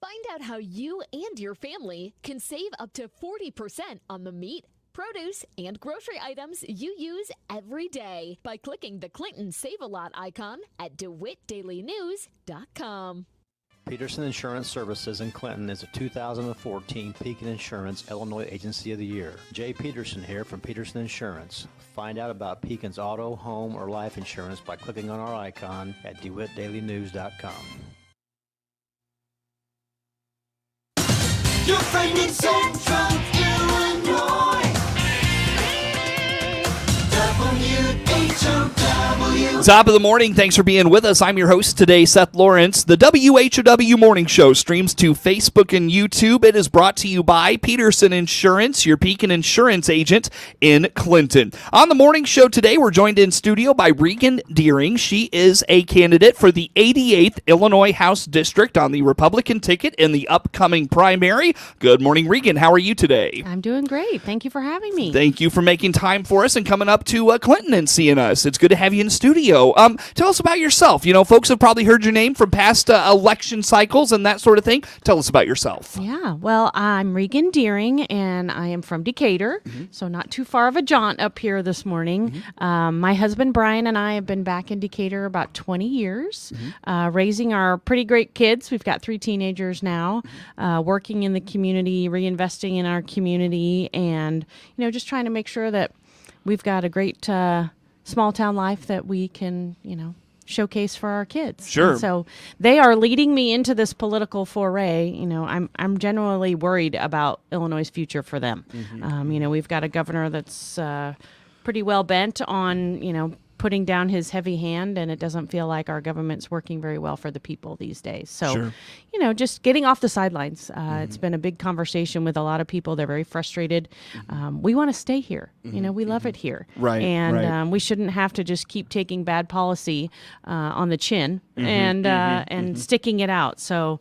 Find out how you and your family can save up to 40% on the meat, produce, and grocery items you use every day by clicking the Clinton Save-A-Lot icon at DeWittDailyNews.com. Peterson Insurance Services in Clinton is a 2014 Pekin Insurance Illinois Agency of the Year. Jay Peterson here from Peterson Insurance. Find out about Pekin's auto, home, or life insurance by clicking on our icon at DeWittDailyNews.com. Your friend in Central Illinois. WHOW. Top of the morning. Thanks for being with us. I'm your host today, Seth Lawrence. The WHOW Morning Show streams to Facebook and YouTube. It is brought to you by Peterson Insurance, your Pekin Insurance agent in Clinton. On the morning show today, we're joined in studio by Regan Deering. She is a candidate for the 88th Illinois House District on the Republican ticket in the upcoming primary. Good morning, Regan. How are you today? I'm doing great. Thank you for having me. Thank you for making time for us and coming up to Clinton and seeing us. It's good to have you in studio. Tell us about yourself. You know, folks have probably heard your name from past election cycles and that sort of thing. Tell us about yourself. Yeah, well, I'm Regan Deering, and I am from Decatur, so not too far of a jaunt up here this morning. My husband, Brian, and I have been back in Decatur about 20 years, raising our pretty great kids. We've got 3 teenagers now, working in the community, reinvesting in our community, and, you know, just trying to make sure that we've got a great small town life that we can, you know, showcase for our kids. Sure. And so they are leading me into this political foray. You know, I'm generally worried about Illinois' future for them. You know, we've got a governor that's pretty well bent on, you know, putting down his heavy hand, and it doesn't feel like our government's working very well for the people these days. So, you know, just getting off the sidelines. It's been a big conversation with a lot of people. They're very frustrated. We want to stay here. You know, we love it here. Right. And we shouldn't have to just keep taking bad policy on the chin and sticking it out. So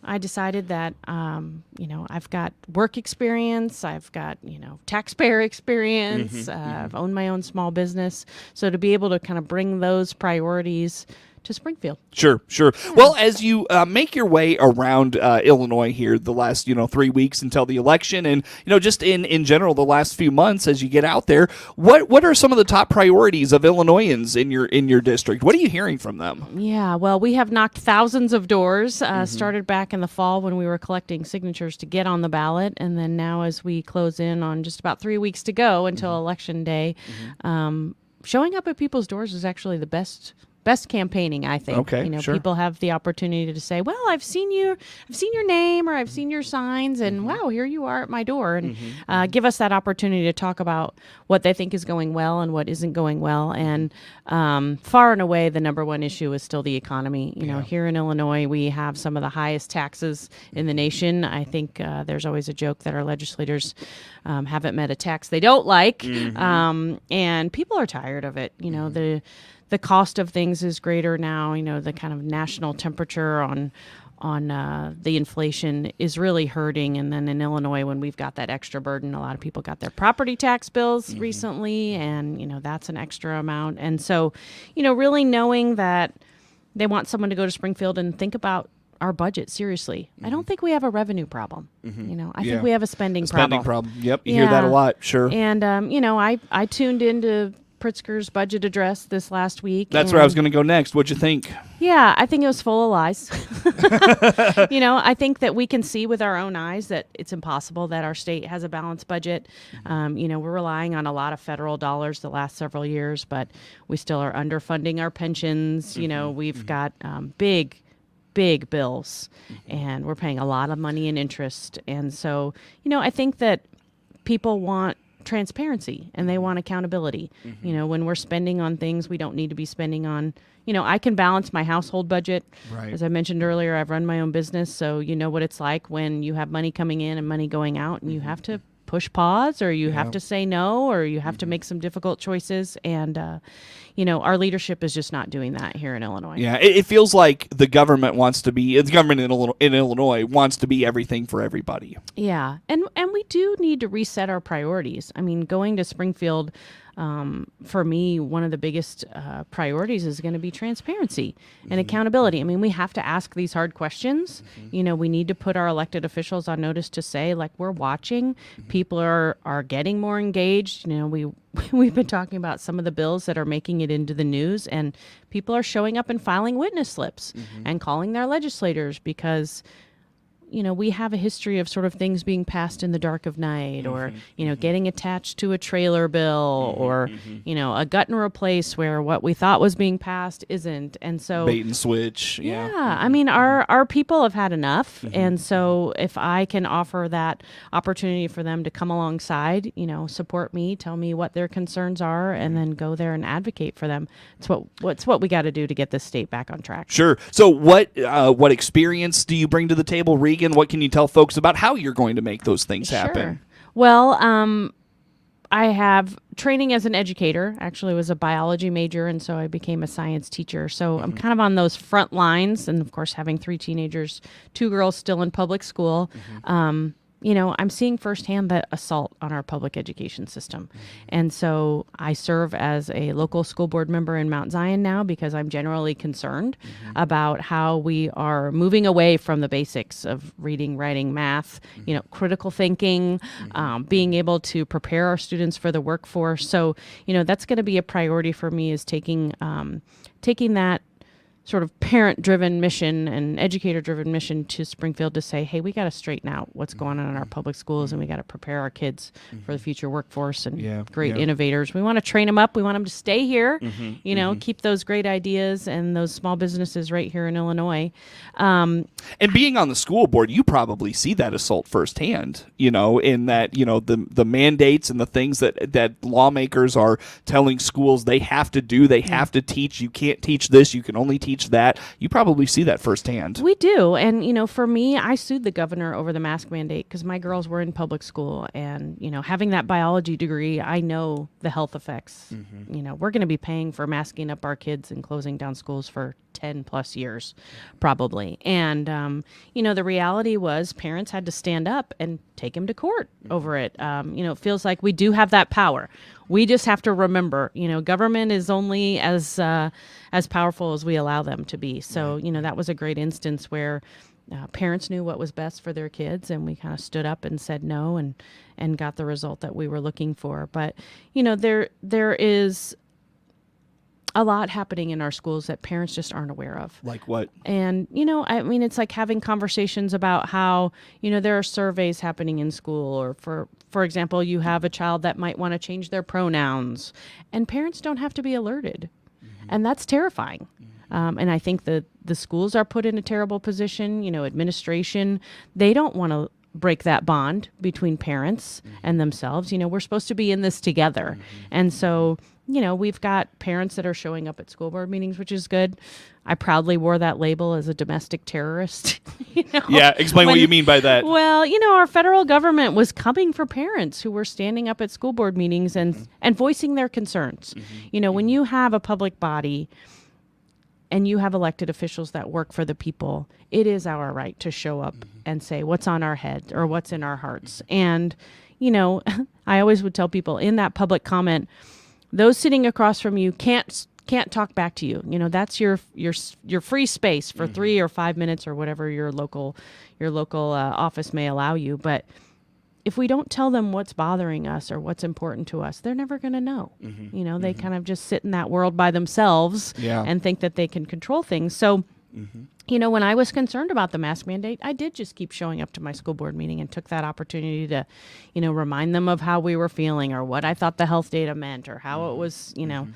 I decided that, you know, I've got work experience, I've got, you know, taxpayer experience, I've owned my own small business. So to be able to kind of bring those priorities to Springfield. Sure. Yeah. Well, as you make your way around Illinois here the last, you know, 3 weeks until the election, and, you know, just in general the last few months as you get out there, what are some of the top priorities of Illinoisans in your district? What are you hearing from them? Yeah, well, we have knocked thousands of doors, started back in the fall when we were collecting signatures to get on the ballot, and then now as we close in on just about 3 weeks to go until Election Day, showing up at people's doors is actually the best campaigning, I think. Okay, you know, sure. people have the opportunity to say, well, I've seen your name, or I've seen your signs, and wow, here you are at my door, and give us that opportunity to talk about what they think is going well and what isn't going well. And far and away, the number one issue is still the economy. You know, here in Illinois, we have some of the highest taxes in the nation. I think there's always a joke that our legislators haven't met a tax they don't like, and people are tired of it. You know, the cost of things is greater now. You know, the kind of national temperature on the inflation is really hurting. And then in Illinois, when we've got that extra burden, a lot of people got their property tax bills recently, and, you know, that's an extra amount. And so, you know, really knowing that they want someone to go to Springfield and think about our budget seriously. I don't think we have a revenue problem. You know, I think we have a spending problem. Yep, you hear that a lot. Sure. And, you know, I tuned into Pritzker's budget address this last week. That's where I was going to go next. What'd you think? Yeah, I think it was full of lies. You know, I think that we can see with our own eyes that it's impossible that our state has a balanced budget. You know, we're relying on a lot of federal dollars the last several years, but we still are underfunding our pensions. You know, we've got big bills, and we're paying a lot of money in interest. And so, you know, I think that people want transparency and they want accountability. You know, when we're spending on things we don't need to be spending on, you know, I can balance my household budget. Right. As I mentioned earlier, I've run my own business, so you know what it's like when you have money coming in and money going out, and you have to push pause, or you have to say no, or you have to make some difficult choices. And, you know, our leadership is just not doing that here in Illinois. Yeah, it feels like the government in Illinois wants to be everything for everybody. Yeah, and we do need to reset our priorities. I mean, going to Springfield for me, one of the biggest priorities is going to be transparency and accountability. I mean, we have to ask these hard questions. You know, we need to put our elected officials on notice to say, like, we're watching. People are getting more engaged. You know, we've been talking about some of the bills that are making it into the news, and people are showing up and filing witness slips and calling their legislators because, you know, we have a history of sort of things being passed in the dark of night or, you know, getting attached to a trailer bill or, you know, a gut and replace where what we thought was being passed isn't. And so Bait and switch. yeah, I mean, our people have had enough. And so if I can offer that opportunity for them to come alongside, you know, support me, tell me what their concerns are, and then go there and advocate for them. It's what we got to do to get this state back on track. Sure. So what experience do you bring to the table, Regan? What can you tell folks about how you're going to make those things happen? Sure. Well, I have training as an educator. Actually, was a biology major, and so I became a science teacher. So I'm kind of on those front lines, and of course, having 3 teenagers, 2 girls still in public school. You know, I'm seeing firsthand the assault on our public education system. And so I serve as a local school board member in Mount Zion now because I'm generally concerned about how we are moving away from the basics of reading, writing, math, you know, critical thinking, being able to prepare our students for the workforce. So, you know, that's going to be a priority for me, is taking that sort of parent-driven mission and educator-driven mission to Springfield to say, hey, we got to straighten out what's going on in our public schools, and we got to prepare our kids for the future workforce and great innovators. We want to train them up. We want them to stay here, you know, keep those great ideas and those small businesses right here in Illinois. And being on the school board, you probably see that assault firsthand, you know, in that, you know, the mandates and the things that lawmakers are telling schools they have to do, they have to teach. You can't teach this, you can only teach that. You probably see that firsthand. We do. And, you know, for me, I sued the governor over the mask mandate because my girls were in public school. And, you know, having that biology degree, I know the health effects. You know, we're going to be paying for masking up our kids and closing down schools for 10 plus years, probably. And, you know, the reality was parents had to stand up and take him to court over it. You know, it feels like we do have that power. We just have to remember, you know, government is only as powerful as we allow them to be. So, you know, that was a great instance where parents knew what was best for their kids, and we kind of stood up and said no and got the result that we were looking for. But, you know, there is a lot happening in our schools that parents just aren't aware of. Like what? And, you know, I mean, it's like having conversations about how, you know, there are surveys happening in school, or for example, you have a child that might want to change their pronouns, and parents don't have to be alerted. And that's terrifying. And I think that the schools are put in a terrible position. You know, administration, they don't want to break that bond between parents and themselves. You know, we're supposed to be in this together. And so, you know, we've got parents that are showing up at school board meetings, which is good. I proudly wore that label as a domestic terrorist. You know? Yeah, explain what you mean by that. Well, you know, our federal government was coming for parents who were standing up at school board meetings and voicing their concerns. You know, when you have a public body and you have elected officials that work for the people, it is our right to show up and say what's on our head or what's in our hearts. And, you know, I always would tell people in that public comment, those sitting across from you can't talk back to you. You know, that's your free space for 3 or 5 minutes or whatever your local office may allow you. But if we don't tell them what's bothering us or what's important to us, they're never going to know. You know, they kind of just sit in that world by themselves and think that they can control things. So, you know, when I was concerned about the mask mandate, I did just keep showing up to my school board meeting and took that opportunity to, you know, remind them of how we were feeling or what I thought the health data meant or how it was, you know,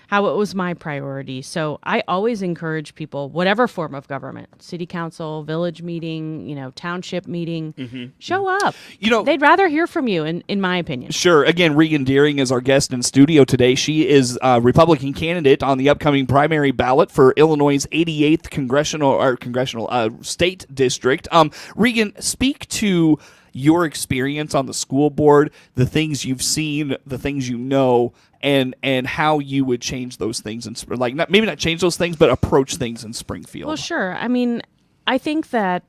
how it was my priority. So I always encourage people, whatever form of government, city council, village meeting, you know, township meeting, show up. You know, they'd rather hear from you, in my opinion. Sure. Again, Regan Deering is our guest in studio today. She is a Republican candidate on the upcoming primary ballot for Illinois' 88th congressional state district. Regan, speak to your experience on the school board, the things you've seen, the things you know, and how you would change those things and maybe not change those things, but approach things in Springfield. Well, sure. I mean, I think that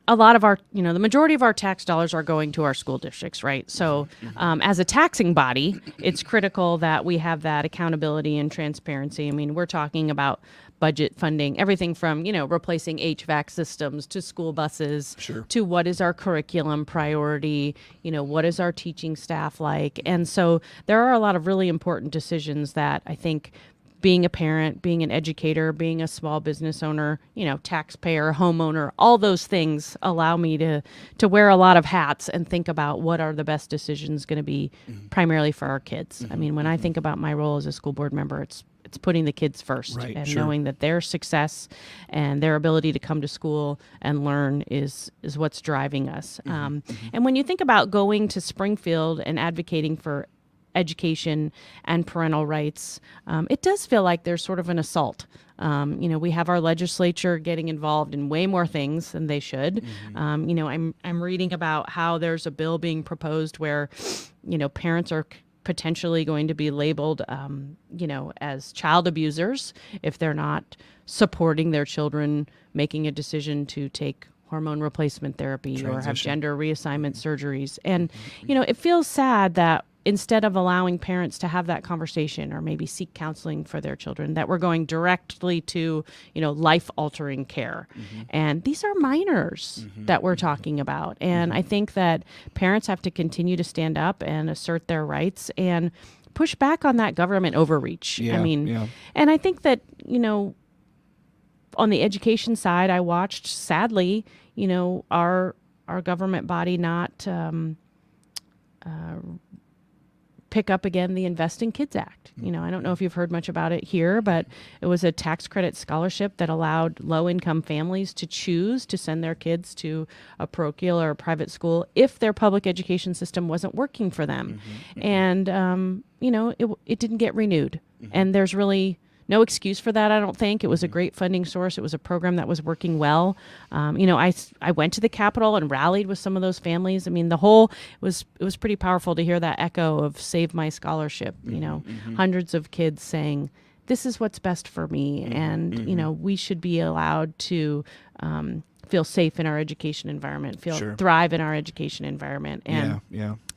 a lot of our, the majority of our tax dollars are going to our school districts, right? So as a taxing body, it's critical that we have that accountability and transparency. I mean, we're talking about budget funding, everything from, replacing HVAC systems to school buses, to what is our curriculum priority, what is our teaching staff like. And so there are a lot of really important decisions that I think being a parent, being an educator, being a small business owner, taxpayer, homeowner, all those things allow me to wear a lot of hats and think about what are the best decisions going to be primarily for our kids. I mean, when I think about my role as a school board member, it's putting the kids first and knowing that their success and their ability to come to school and learn is what's driving us. And when you think about going to Springfield and advocating for education and parental rights, it does feel like there's sort of an assault. We have our legislature getting involved in way more things than they should. I'm reading about how there's a bill being proposed where, parents are potentially going to be labeled, as child abusers if they're not supporting their children making a decision to take hormone replacement therapy or have gender reassignment surgeries. And, it feels sad that instead of allowing parents to have that conversation or maybe seek counseling for their children, that we're going directly to, life-altering care. And these are minors that we're talking about. And I think that parents have to continue to stand up and assert their rights and push back on that government overreach. And I think that, on the education side, I watched, sadly, our government body not pick up again the Invest in Kids Act. I don't know if you've heard much about it here, but it was a tax credit scholarship that allowed low-income families to choose to send their kids to a parochial or a private school if their public education system wasn't working for them. And, it didn't get renewed. And there's really no excuse for that, I don't think. It was a great funding source. It was a program that was working well. I went to the Capitol and rallied with some of those families. I mean, it was pretty powerful to hear that echo of Save My Scholarship, hundreds of kids saying, this is what's best for me. And, we should be allowed to feel safe in our education environment, thrive in our education environment. And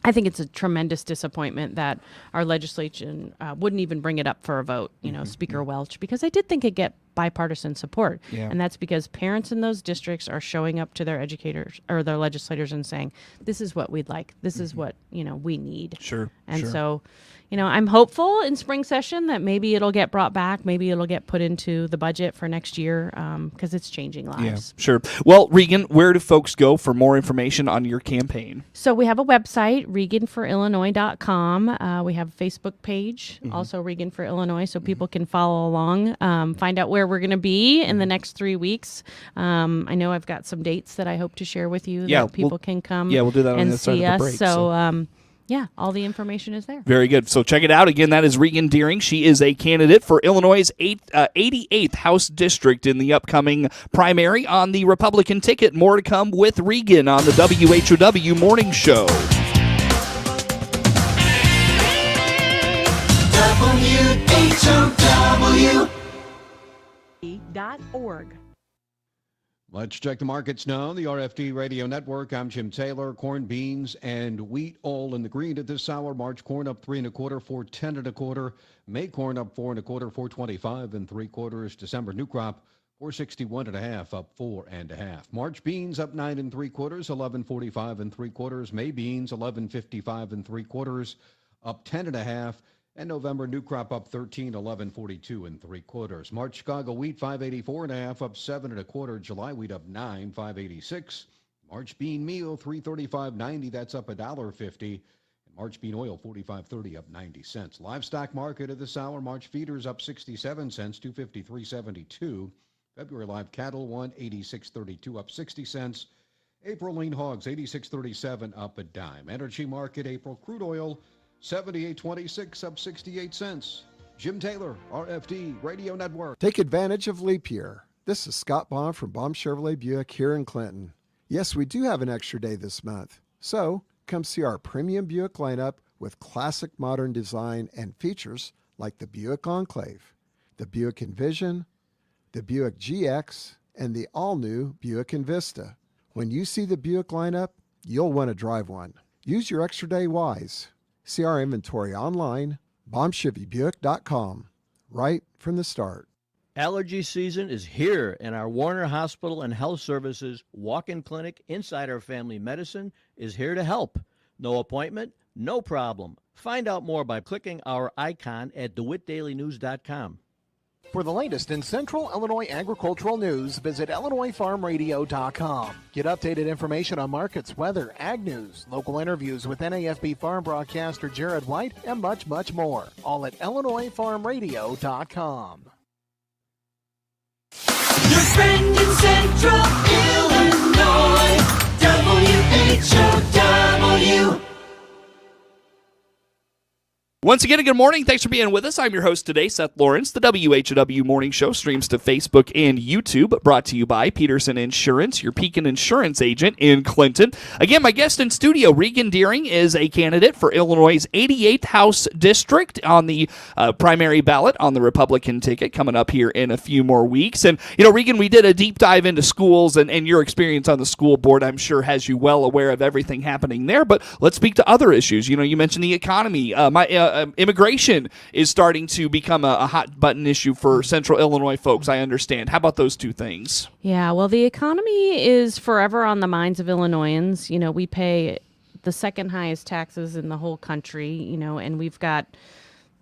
I think it's a tremendous disappointment that our legislation wouldn't even bring it up for a vote, Speaker Welch, because I did think it'd get bipartisan support. And that's because parents in those districts are showing up to their educators or their legislators and saying, this is what we'd like. This is what, we need. So, I'm hopeful in spring session that maybe it'll get brought back. Maybe it'll get put into the budget for next year because it's changing lives. Well, Regan, where do folks go for more information on your campaign? So we have a website, reganforillinois.com. We have a Facebook page, also Regan for Illinois, so people can follow along, find out where we're going to be in the next 3 weeks. I know I've got some dates that I hope to share with you that people can come we'll do that on and the side see of the us. break, So, all the information is there. Very good. So check it out. Again, that is Regan Deering. She is a candidate for Illinois' 88th House District in the upcoming primary on the Republican ticket. More to come with Regan on the WHOW Morning Show. WHOW.org. Let's check the markets now. The RFD Radio Network. I'm Jim Taylor. Corn, beans, and wheat all in the green at this hour. March corn up 3 1/4, 4.10 1/4. May corn up 4 1/4, 4.25 3/4. December new crop 461 1/2, up 4 1/2. March beans up 9 3/4, 11.45 3/4. May beans 11.55 3/4, up 10 1/2. And November new crop up 13, 11.42 3/4. March Chicago wheat 584 1/2, up 7 1/4. July wheat up 9, 586. March bean meal 335.90, that's up $1.50. And March bean oil 45.30, up 90 cents. Livestock market at this hour. March feeders up 67 cents, 253.72. February live cattle 186.32, up 60 cents. April lean hogs 86.37, up a dime. Energy market April crude oil 78.26, up 68 cents. Jim Taylor, RFD Radio Network. Take advantage of leap year. This is Scott Baum from Baum Chevrolet Buick here in Clinton. Yes, we do have an extra day this month. So come see our premium Buick lineup with classic modern design and features like the Buick Enclave, the Buick Envision, the Buick GX, and the all-new Buick Envista. When you see the Buick lineup, you'll want to drive one. Use your extra day wise. See our inventory online, bombchevybuick.com, right from the start. Allergy season is here, and our Warner Hospital and Health Services walk-in clinic inside our family medicine is here to help. No appointment, no problem. Find out more by clicking our icon at DeWittDailyNews.com. For the latest in Central Illinois agricultural news, visit IllinoisFarmRadio.com. Get updated information on markets, weather, ag news, local interviews with NAFB farm broadcaster Jared White, and much, much more. All at IllinoisFarmRadio.com. Your friend in Central Illinois, WHOW. Once again, good morning. Thanks for being with us. I'm your host today, Seth Lawrence. The WHOW Morning Show streams to Facebook and YouTube, brought to you by Peterson Insurance, your Pekin Insurance agent in Clinton. Again, my guest in studio, Regan Deering, is a candidate for Illinois' 88th House District on the primary ballot on the Republican ticket coming up here in a few more weeks. And, you know, Regan, we did a deep dive into schools, and your experience on the school board, I'm sure, has you well aware of everything happening there. But let's speak to other issues. You know, you mentioned the economy. Immigration is starting to become a hot button issue for Central Illinois folks, I understand. How about those two things? Yeah, well, the economy is forever on the minds of Illinoisans. You know, we pay the second highest taxes in the whole country, you know, and we've got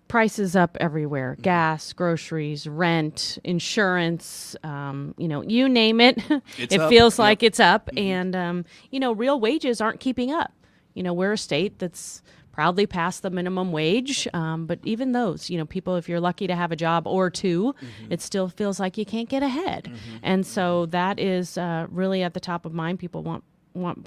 prices up everywhere. Gas, groceries, rent, insurance, you know, you name it. It feels like it's up. And, you know, real wages aren't keeping up. You know, we're a state that's proudly past the minimum wage. But even those, you know, people, if you're lucky to have a job or two, it still feels like you can't get ahead. And so that is really at the top of mind. People want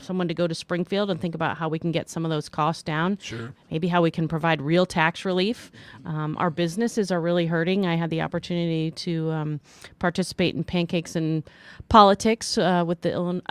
someone to go to Springfield and think about how we can get some of those costs down. Sure. Maybe how we can provide real tax relief. Our businesses are really hurting. I had the opportunity to participate in Pancakes and Politics with the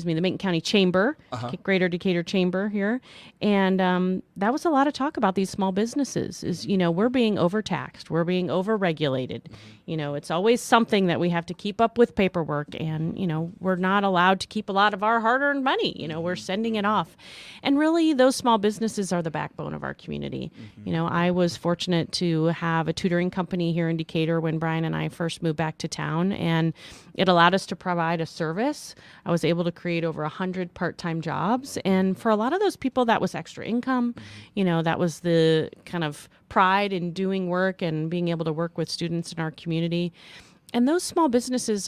Macon County Chamber, Greater Decatur Chamber here. And that was a lot of talk about these small businesses is, you know, we're being overtaxed. We're being overregulated. You know, it's always something that we have to keep up with paperwork, and, you know, we're not allowed to keep a lot of our hard-earned money. You know, we're sending it off. And really, those small businesses are the backbone of our community. You know, I was fortunate to have a tutoring company here in Decatur when Brian and I first moved back to town, and it allowed us to provide a service. I was able to create over 100 part-time jobs. And for a lot of those people, that was extra income. You know, that was the kind of pride in doing work and being able to work with students in our community. And those small businesses,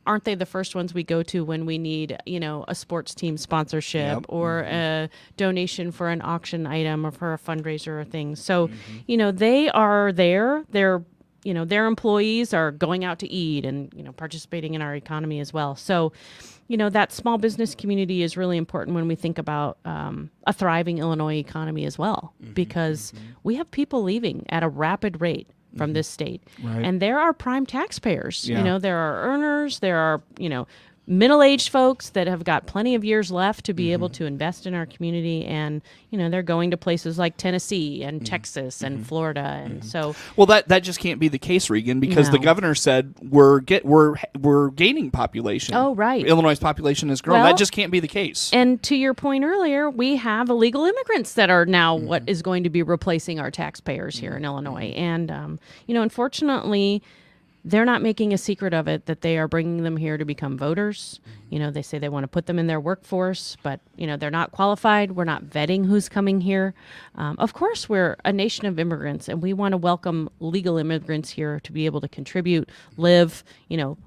aren't they the first ones we go to when we need, you know, a sports team sponsorship or a donation for an auction item or for a fundraiser or things? So, you know, they are there. They're, you know, their employees are going out to eat and, you know, participating in our economy as well. So, you know, that small business community is really important when we think about a thriving Illinois economy as well, because we have people leaving at a rapid rate from this state. Right. And there are prime taxpayers. You know, there are earners, there are, you know, middle-aged folks that have got plenty of years left to be able to invest in our community. And, you know, they're going to places like Tennessee and Texas and Florida. And so, well, that just can't be the case, Regan, because the governor said we're gaining population. Oh, right. Illinois' population is growing. Well, that just can't be the case. And to your point earlier, we have illegal immigrants that are now what is going to be replacing our taxpayers here in Illinois. And, you know, unfortunately, they're not making a secret of it that they are bringing them here to become voters. You know, they say they want to put them in their workforce, but, you know, they're not qualified. We're not vetting who's coming here. Of course, we're a nation of immigrants, and we want to welcome legal immigrants here to be able to contribute, live, you know,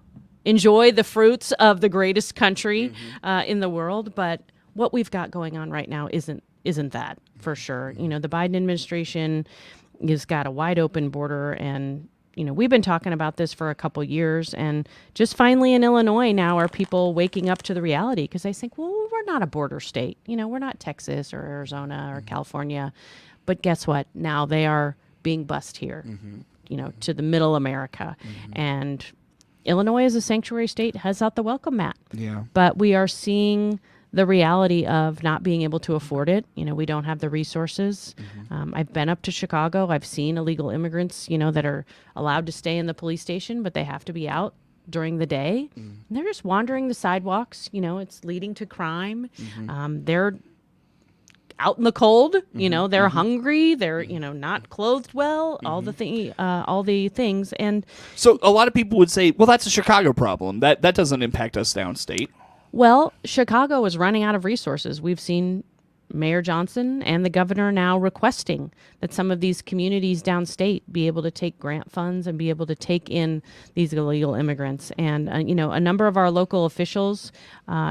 enjoy the fruits of the greatest country in the world. But what we've got going on right now isn't that, for sure. You know, the Biden administration has got a wide open border, and you know, we've been talking about this for a couple years, and just finally in Illinois now are people waking up to the reality, because they think, well, we're not a border state. You know, we're not Texas or Arizona or California. But guess what? Now they are being bused here, you know, to the middle America. And Illinois as a sanctuary state has out the welcome mat. Yeah. But we are seeing the reality of not being able to afford it. You know, we don't have the resources. I've been up to Chicago. I've seen illegal immigrants, you know, that are allowed to stay in the police station, but they have to be out during the day. And they're just wandering the sidewalks. It's leading to crime. They're out in the cold. They're hungry. They're not clothed well. All the things. And So a lot of people would say, well, that's a Chicago problem. That doesn't impact us downstate. well, Chicago is running out of resources. We've seen Mayor Johnson and the governor now requesting that some of these communities downstate be able to take grant funds and be able to take in these illegal immigrants. And, a number of our local officials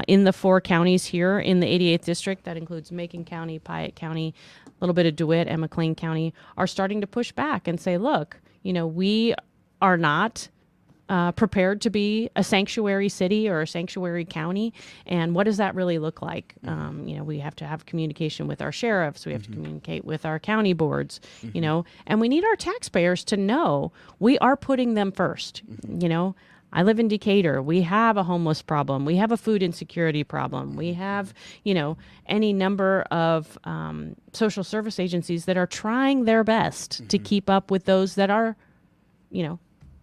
in the 4 counties here in the 88th district, that includes Macon County, Piatt County, a little bit of DeWitt and McLean County, are starting to push back and say, look, we are not prepared to be a sanctuary city or a sanctuary county, and what does that really look like? We have to have communication with our sheriffs, we have to communicate with our county boards, and we need our taxpayers to know we are putting them first. I live in Decatur. We have a homeless problem. We have a food insecurity problem. We have, any number of social service agencies that are trying their best to keep up with those that are,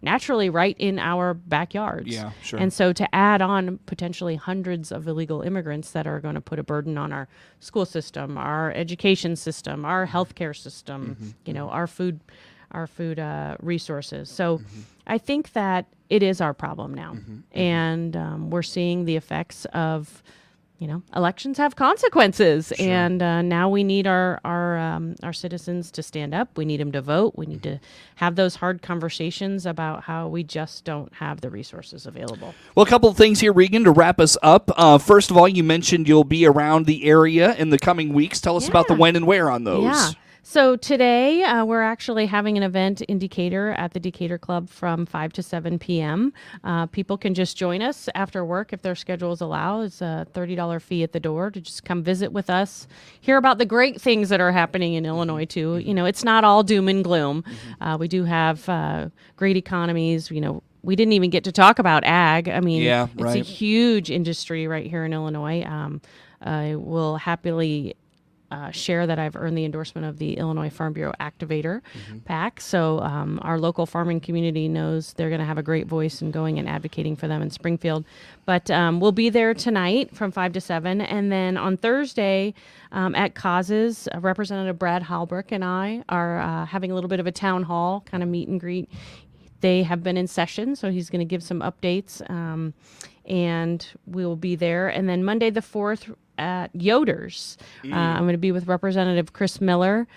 naturally right in our backyards. Yeah, sure. And so to add on potentially hundreds of illegal immigrants that are going to put a burden on our school system, our education system, our healthcare system, our food resources. So I think that it is our problem now. And we're seeing the effects of, elections have consequences, and now we need our citizens to stand up. We need them to vote. We need to have those hard conversations about how we just don't have the resources available. Well, a couple of things here, Regan, to wrap us up. First of all, you mentioned you'll be around the area in the coming weeks. Tell us about the when and where on those. Yeah. So today we're actually having an event in Decatur at the Decatur Club from 5 to 7 p.m. People can just join us after work if their schedules allow. It's a $30 fee at the door to just come visit with us, hear about the great things that are happening in Illinois too. It's not all doom and gloom. We do have great economies. We didn't even get to talk about ag. It's a huge industry right here in Illinois. I will happily share that I've earned the endorsement of the Illinois Farm Bureau Activator PAC. So our local farming community knows they're going to have a great voice in going and advocating for them in Springfield. But we'll be there tonight from 5 to 7. And then on Thursday at Causes, Representative Brad Halbrook and I are having a little bit of a town hall kind of meet and greet. They have been in session, so he's going to give some updates, and we'll be there. And then Monday the 4th at Yoder's, I'm going to be with Representative Chris Miller,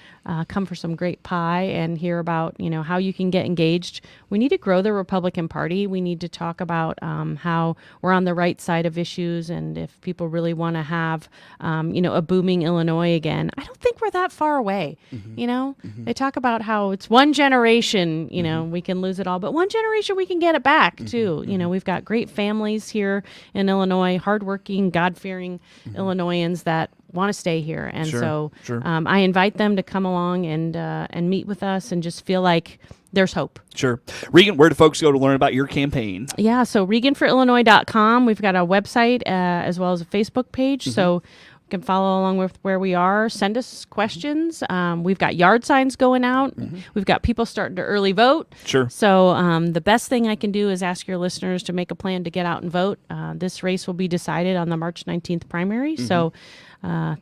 come for some great pie and hear about, how you can get engaged. We need to grow the Republican Party. We need to talk about how we're on the right side of issues, and if people really want to have, a booming Illinois again. I don't think we're that far away. They talk about how it's one generation, we can lose it all, but one generation we can get it back too. We've got great families here in Illinois, hardworking, God-fearing Illinoisans that want to stay here, and I invite them to come along and meet with us and just feel like there's hope. Sure. Regan, where do folks go to learn about your campaign? Yeah, so ReganForIllinois.com. We've got a website as well as a Facebook page, so you can follow along with where we are. Send us questions. We've got yard signs going out. We've got people starting to early vote. Sure. So the best thing I can do is ask your listeners to make a plan to get out and vote. This race will be decided on the March 19th primary. So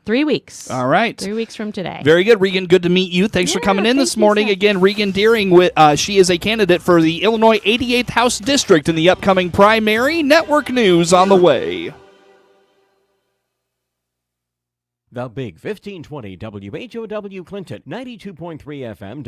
3 weeks. All right. 3 weeks from today. Very good, Regan. Good to meet you. Thanks for coming in this morning. Again, Regan Deering, she is a candidate for the Illinois 88th House District in the upcoming primary. Network news on the way. The Big 1520 WHOW Clinton, 92.3 FM,